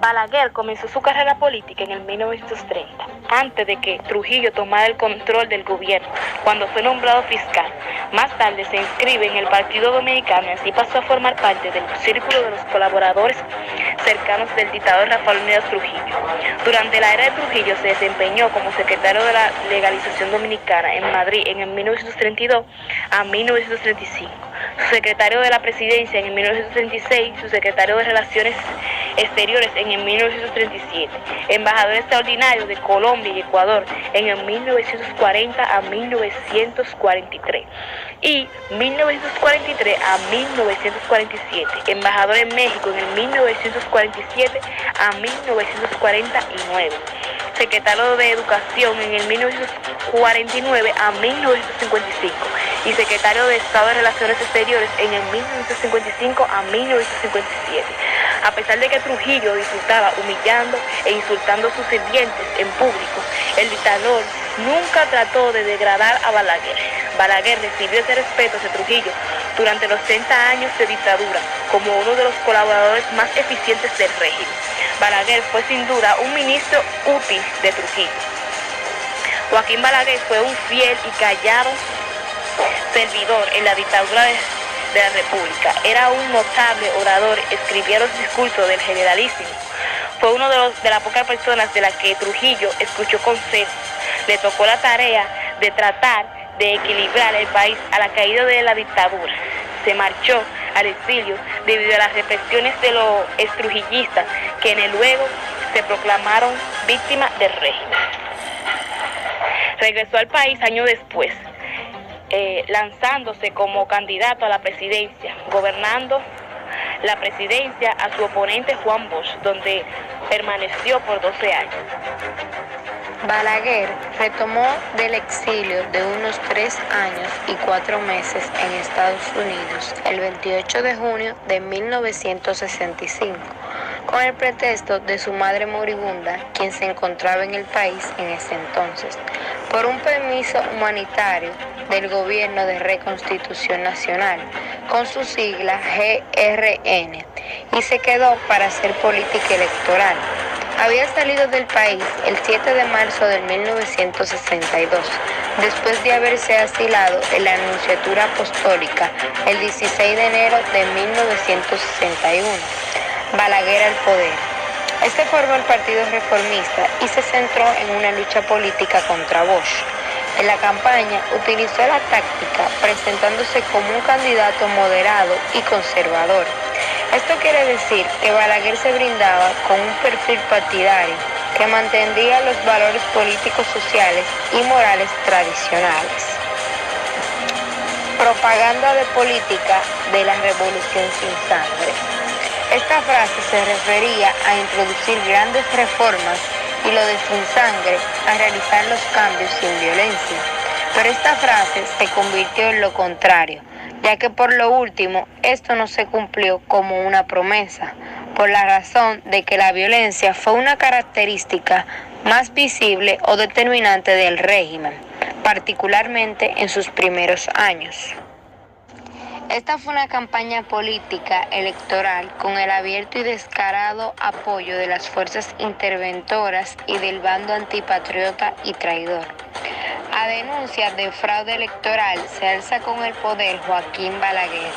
Balaguer comenzó su carrera política en el 1930, antes de que Trujillo tomara el control del gobierno, cuando fue nombrado fiscal. Más tarde se inscribe en el Partido Dominicano y así pasó a formar parte del círculo de los colaboradores cercanos del dictador Rafael Leónidas Trujillo. Durante la era de Trujillo se desempeñó como secretario de la Legalización Dominicana en Madrid en el 1932 a 1935, su secretario de la Presidencia en el 1936, su secretario de Relaciones Exteriores en el 1937, embajador extraordinario de Colombia y Ecuador en el 1940 a 1943 y 1943 a 1947, embajador en México en el 1947 a 1949, secretario de Educación en el 1949 a 1955 y secretario de Estado de Relaciones Exteriores en el 1955 a 1957. A pesar de que Trujillo disfrutaba humillando e insultando a sus sirvientes en público, el dictador nunca trató de degradar a Balaguer. Balaguer recibió ese respeto de Trujillo durante los 30 años de dictadura como uno de los colaboradores más eficientes del régimen. Balaguer fue sin duda un ministro útil de Trujillo. Joaquín Balaguer fue un fiel y callado servidor en la dictadura de la República. Era un notable orador, escribía los discursos del generalísimo. Fue uno de las pocas personas de las que Trujillo escuchó consejos. Le tocó la tarea de tratar de equilibrar el país a la caída de la dictadura. Se marchó al exilio debido a las represiones de los trujillistas, quienes luego se proclamaron víctimas del régimen. Regresó al país años después, lanzándose como candidato a la presidencia, gobernando la presidencia a su oponente Juan Bosch, donde permaneció por 12 años. Balaguer retomó del exilio de unos 3 años y 4 meses en Estados Unidos el 28 de junio de 1965, con el pretexto de su madre moribunda, quien se encontraba en el país en ese entonces, por un permiso humanitario del Gobierno de Reconstitución Nacional, con su sigla GRN, y se quedó para hacer política electoral. Había salido del país el 7 de marzo de 1962, después de haberse asilado en la Nunciatura Apostólica el 16 de enero de 1961. Balaguer al poder. Este formó el Partido Reformista y se centró en una lucha política contra Bosch. En la campaña utilizó la táctica presentándose como un candidato moderado y conservador. Esto quiere decir que Balaguer se brindaba con un perfil partidario que mantendría los valores políticos, sociales y morales tradicionales. Propaganda de política de la revolución sin sangre. Esta frase se refería a introducir grandes reformas y lo de sin sangre, a realizar los cambios sin violencia. Pero esta frase se convirtió en lo contrario, ya que por lo último esto no se cumplió como una promesa, por la razón de que la violencia fue una característica más visible o determinante del régimen, particularmente en sus primeros años. Esta fue una campaña política electoral con el abierto y descarado apoyo de las fuerzas interventoras y del bando antipatriota y traidor. A denuncia de fraude electoral se alza con el poder Joaquín Balaguer.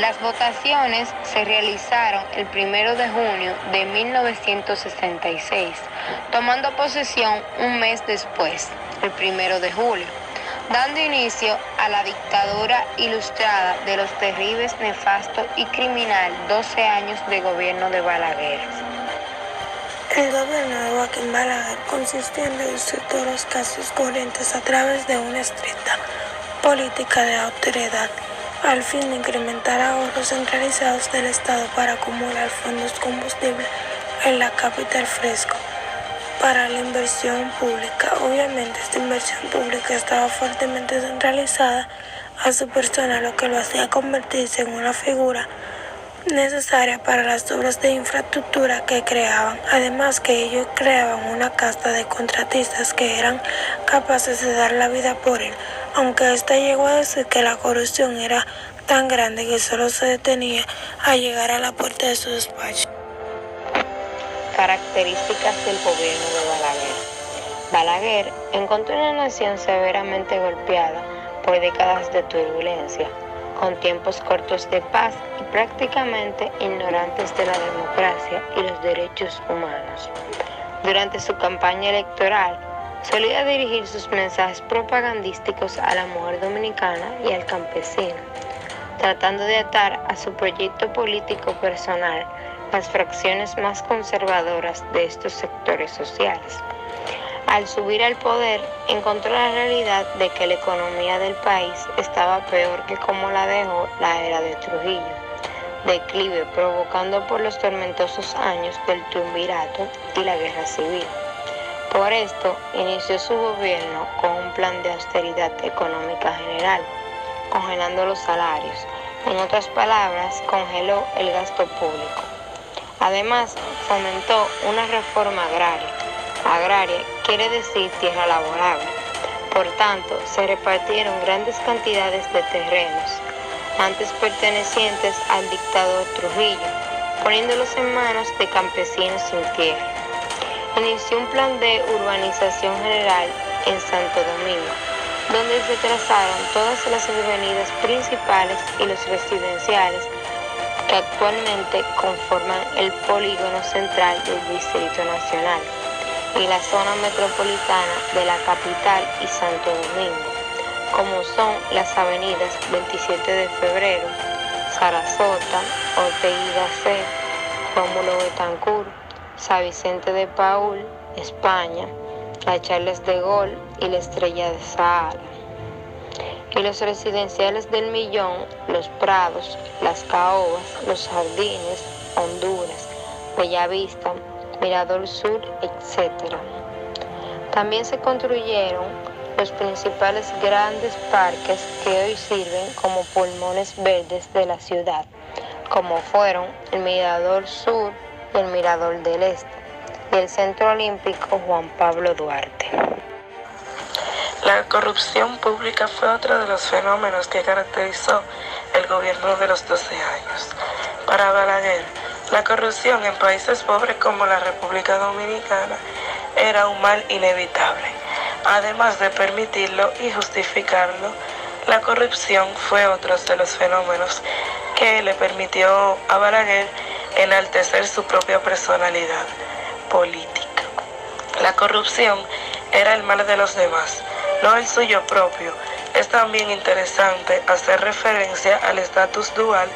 Las votaciones se realizaron el 1 de junio de 1966, tomando posesión un mes después, el 1 de julio, dando inicio a la dictadura ilustrada de los terribles, nefasto y criminal 12 años de gobierno de Balaguer. El gobierno de Joaquín Balaguer consistió en reducir todos los gastos corrientes a través de una estricta política de austeridad, al fin de incrementar ahorros centralizados del Estado para acumular fondos combustibles en la capital fresco para la inversión pública. Obviamente esta inversión pública estaba fuertemente centralizada a su persona, lo que lo hacía convertirse en una figura necesaria para las obras de infraestructura que creaban, además que ellos creaban una casta de contratistas que eran capaces de dar la vida por él, aunque ésta llegó a decir que la corrupción era tan grande que solo se detenía a llegar a la puerta de su despacho. Características del gobierno de Balaguer. Balaguer encontró una nación severamente golpeada por décadas de turbulencia, con tiempos cortos de paz y prácticamente ignorantes de la democracia y los derechos humanos. Durante su campaña electoral, solía dirigir sus mensajes propagandísticos a la mujer dominicana y al campesino, tratando de atar a su proyecto político personal las fracciones más conservadoras de estos sectores sociales. Al subir al poder, encontró la realidad de que la economía del país estaba peor que como la dejó la era de Trujillo, declive provocando por los tormentosos años del triunvirato y la guerra civil. Por esto, inició su gobierno con un plan de austeridad económica general, congelando los salarios. En otras palabras, congeló el gasto público. Además, fomentó una reforma agraria. Agraria quiere decir tierra laborable. Por tanto, se repartieron grandes cantidades de terrenos, antes pertenecientes al dictador Trujillo, poniéndolos en manos de campesinos sin tierra. Inició un plan de urbanización general en Santo Domingo, donde se trazaron todas las avenidas principales y los residenciales que actualmente conforman el polígono central del Distrito Nacional y la zona metropolitana de la capital y Santo Domingo, como son las avenidas 27 de Febrero, Sarasota, Ortega y Gasset, Rómulo Betancourt, San Vicente de Paúl, España, la Charles de Gaulle y la Estrella de Sahara. Y los residenciales del Millón, Los Prados, Las Caobas, Los Jardines, Honduras, Bellavista, Mirador Sur, etc. También se construyeron los principales grandes parques que hoy sirven como pulmones verdes de la ciudad, como fueron el Mirador Sur y el Mirador del Este, y el Centro Olímpico Juan Pablo Duarte. La corrupción pública fue otro de los fenómenos que caracterizó el gobierno de los 12 años. Para Balaguer, la corrupción en países pobres como la República Dominicana era un mal inevitable. Además de permitirlo y justificarlo, la corrupción fue otro de los fenómenos que le permitió a Balaguer enaltecer su propia personalidad política. La corrupción era el mal de los demás, no el suyo propio. Es también interesante hacer referencia al estatus dual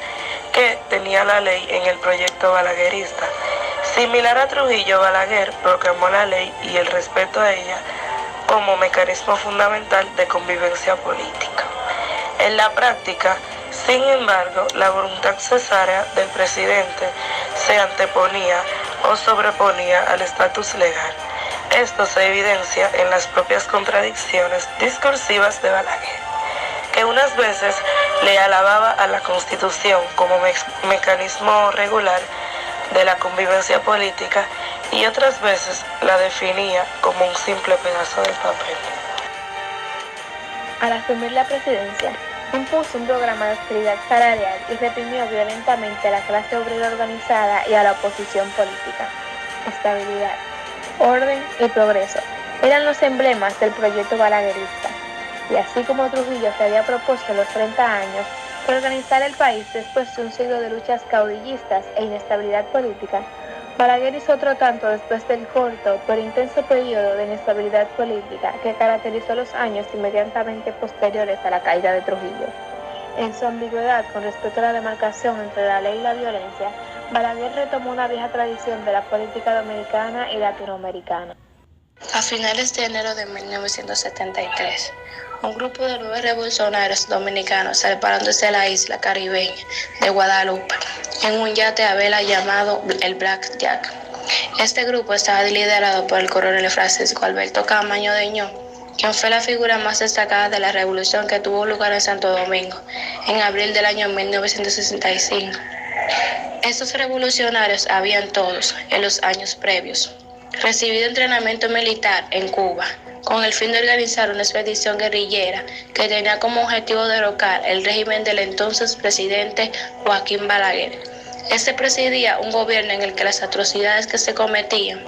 que tenía la ley en el proyecto balaguerista. Similar a Trujillo, Balaguer proclamó la ley y el respeto a ella como mecanismo fundamental de convivencia política. En la práctica, sin embargo, la voluntad cesárea del presidente se anteponía o sobreponía al estatus legal. Esto se evidencia en las propias contradicciones discursivas de Balaguer, que unas veces le alababa a la Constitución como mecanismo regular de la convivencia política y otras veces la definía como un simple pedazo de papel. Al asumir la presidencia, impuso un programa de austeridad salarial y reprimió violentamente a la clase obrera organizada y a la oposición política. Estabilidad, orden y progreso eran los emblemas del proyecto balaguerista. Y así como Trujillo se había propuesto en los 30 años organizar el país después de un siglo de luchas caudillistas e inestabilidad política, Balaguer hizo otro tanto después del corto pero intenso periodo de inestabilidad política que caracterizó los años inmediatamente posteriores a la caída de Trujillo. En su ambigüedad con respecto a la demarcación entre la ley y la violencia, Balaguer retomó una vieja tradición de la política dominicana y latinoamericana. A finales de enero de 1973, un grupo de 9 revolucionarios dominicanos salparon desde la isla caribeña de Guadalupe en un yate a vela llamado el Black Jack. Este grupo estaba liderado por el coronel Francisco Alberto Camaño Deñó, quien fue la figura más destacada de la revolución que tuvo lugar en Santo Domingo en abril del año 1965. Estos revolucionarios habían todos, en los años previos, recibido entrenamiento militar en Cuba, con el fin de organizar una expedición guerrillera que tenía como objetivo derrocar el régimen del entonces presidente Joaquín Balaguer. Este presidía un gobierno en el que las atrocidades que se cometían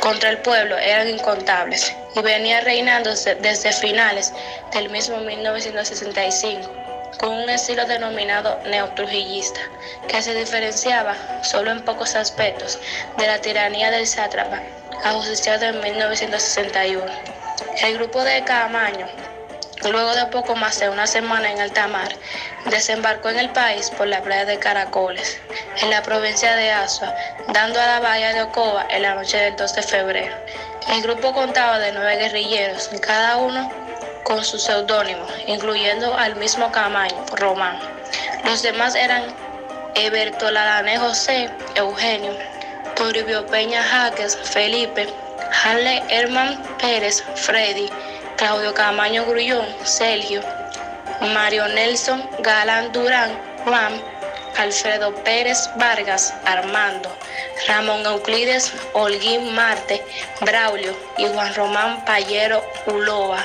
contra el pueblo eran incontables y venía reinando desde finales del mismo 1965 con un estilo denominado neotrujillista que se diferenciaba solo en pocos aspectos de la tiranía del sátrapa ajusticiado en 1961. El grupo de Camaño, luego de poco más de una semana en alta mar, desembarcó en el país por la playa de Caracoles, en la provincia de Azua, dando a la bahía de Ocoa en la noche del 2 de febrero. El grupo contaba de 9 guerrilleros, cada uno con su seudónimo, incluyendo al mismo Camaño, Román. Los demás eran Bertoladané José, Eugenio, Toribio Peña Jaques, Felipe, Harley Herman Pérez, Freddy, Claudio Camaño Grullón, Sergio, Mario Nelson Galán Durán, Juan, Alfredo Pérez Vargas, Armando, Ramón Euclides Holguín Marte, Braulio y Juan Román Payero Ulloa,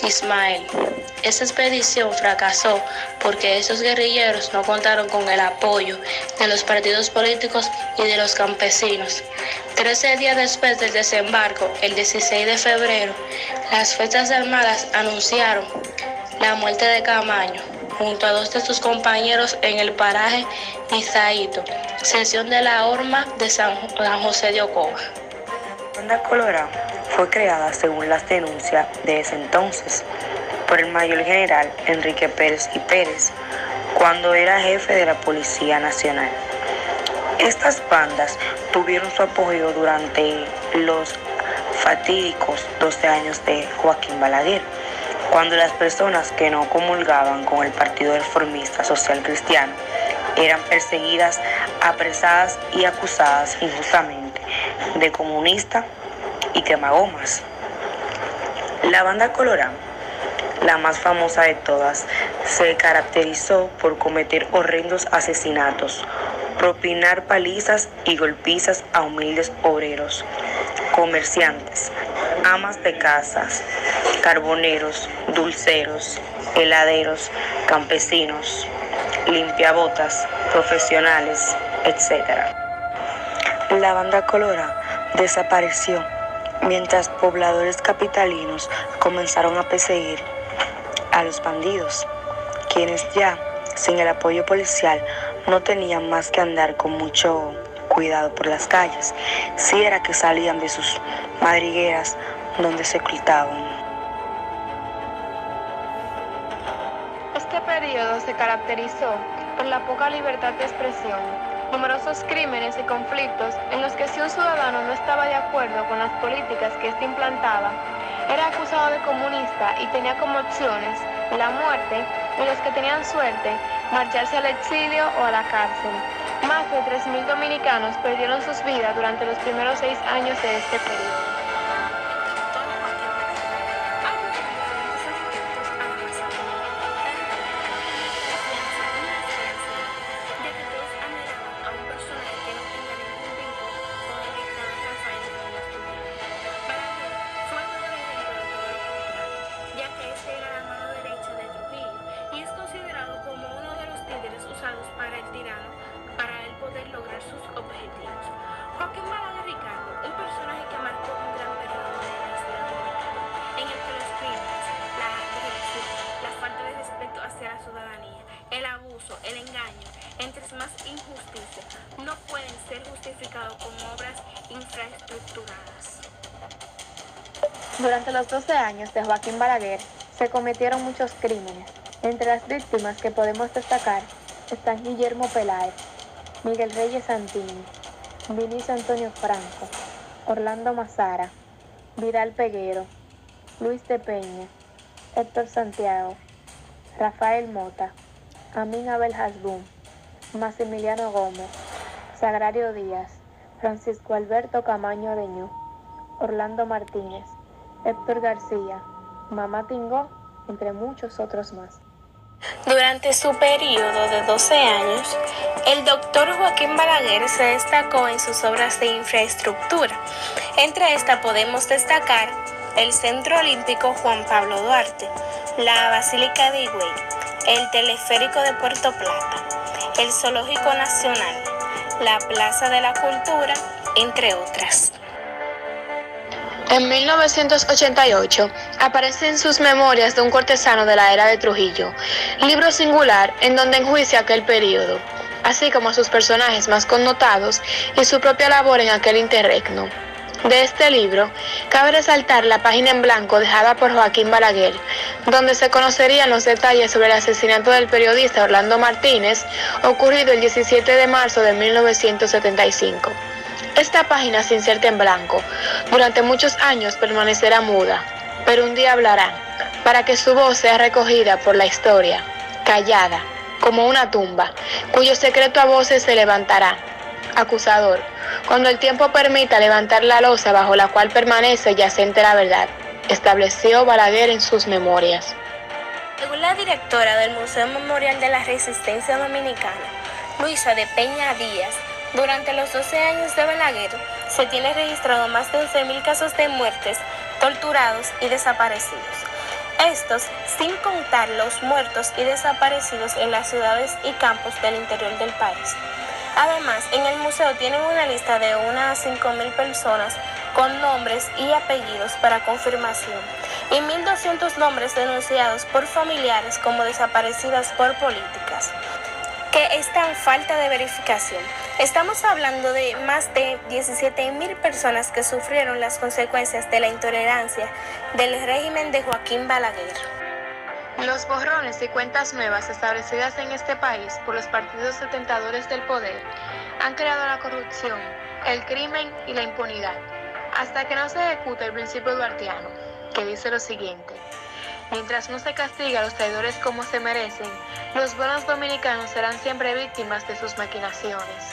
Ismael. Esta expedición fracasó porque esos guerrilleros no contaron con el apoyo de los partidos políticos y de los campesinos. 13 días después del desembarco, el 16 de febrero, las Fuerzas Armadas anunciaron la muerte de Camaño, junto a 2 de sus compañeros en el paraje Nizaíto, sección de la horma de San José de Ocoa. La Banda Colorada fue creada según las denuncias de ese entonces por el mayor general Enrique Pérez y Pérez, cuando era jefe de la Policía Nacional. Estas bandas tuvieron su apogeo durante los fatídicos 12 años de Joaquín Balaguer, cuando las personas que no comulgaban con el Partido Reformista Social Cristiano eran perseguidas, apresadas y acusadas injustamente de comunista y quemagomas. La Banda Colorada, la más famosa de todas, se caracterizó por cometer horrendos asesinatos, propinar palizas y golpizas a humildes obreros, comerciantes, amas de casas, carboneros, dulceros, heladeros, campesinos, limpiabotas, profesionales, etc. La Banda Colorada desapareció mientras pobladores capitalinos comenzaron a perseguir a los bandidos, quienes ya, sin el apoyo policial, no tenían más que andar con mucho cuidado por las calles, si era que salían de sus madrigueras donde se ocultaban. Este periodo se caracterizó por la poca libertad de expresión, numerosos crímenes y conflictos en los que si un ciudadano no estaba de acuerdo con las políticas que éste implantaba, era acusado de comunista y tenía como opciones la muerte, y los que tenían suerte, marcharse al exilio o a la cárcel. Más de 3.000 dominicanos perdieron sus vidas durante los primeros 6 años de este periodo. El abuso, el engaño, entre más injusticia, no pueden ser justificados con obras infraestructuradas. Durante los 12 años de Joaquín Balaguer se cometieron muchos crímenes. Entre las víctimas que podemos destacar están Guillermo Peláez, Miguel Reyes Santini, Vinicio Antonio Franco, Orlando Mazara, Vidal Peguero, Luis de Peña, Héctor Santiago, Rafael Mota, Amin Abel Hasbún, Maximiliano Gómez, Sagrario Díaz, Francisco Alberto Camaño Areñú, Orlando Martínez, Héctor García, Mamá Tingó, entre muchos otros más. Durante su periodo de 12 años, el doctor Joaquín Balaguer se destacó en sus obras de infraestructura. Entre estas podemos destacar el Centro Olímpico Juan Pablo Duarte, la Basílica de Higüey, el Teleférico de Puerto Plata, el Zoológico Nacional, la Plaza de la Cultura, entre otras. En 1988 aparece en sus Memorias de un cortesano de la era de Trujillo, libro singular en donde enjuicia aquel período, así como a sus personajes más connotados y su propia labor en aquel interregno. De este libro, cabe resaltar la página en blanco dejada por Joaquín Balaguer, donde se conocerían los detalles sobre el asesinato del periodista Orlando Martínez, ocurrido el 17 de marzo de 1975. Esta página se inserta en blanco. Durante muchos años permanecerá muda, pero un día hablará, para que su voz sea recogida por la historia, callada, como una tumba, cuyo secreto a voces se levantará. Acusador, cuando el tiempo permita levantar la losa bajo la cual permanece yacente la verdad, estableció Balaguer en sus Memorias. Según la directora del Museo Memorial de la Resistencia Dominicana, Luisa de Peña Díaz, durante los 12 años de Balaguer se tiene registrado más de 11.000 casos de muertes, torturados y desaparecidos. Estos sin contar los muertos y desaparecidos en las ciudades y campos del interior del país. Además, en el museo tienen una lista de unas 5.000 personas con nombres y apellidos para confirmación y 1.200 nombres denunciados por familiares como desaparecidas por políticas, que están en falta de verificación. Estamos hablando de más de 17.000 personas que sufrieron las consecuencias de la intolerancia del régimen de Joaquín Balaguer. Los borrones y cuentas nuevas establecidas en este país por los partidos detentadores del poder han creado la corrupción, el crimen y la impunidad, hasta que no se ejecute el principio duartiano, que dice lo siguiente: mientras no se castiga a los traidores como se merecen, los buenos dominicanos serán siempre víctimas de sus maquinaciones.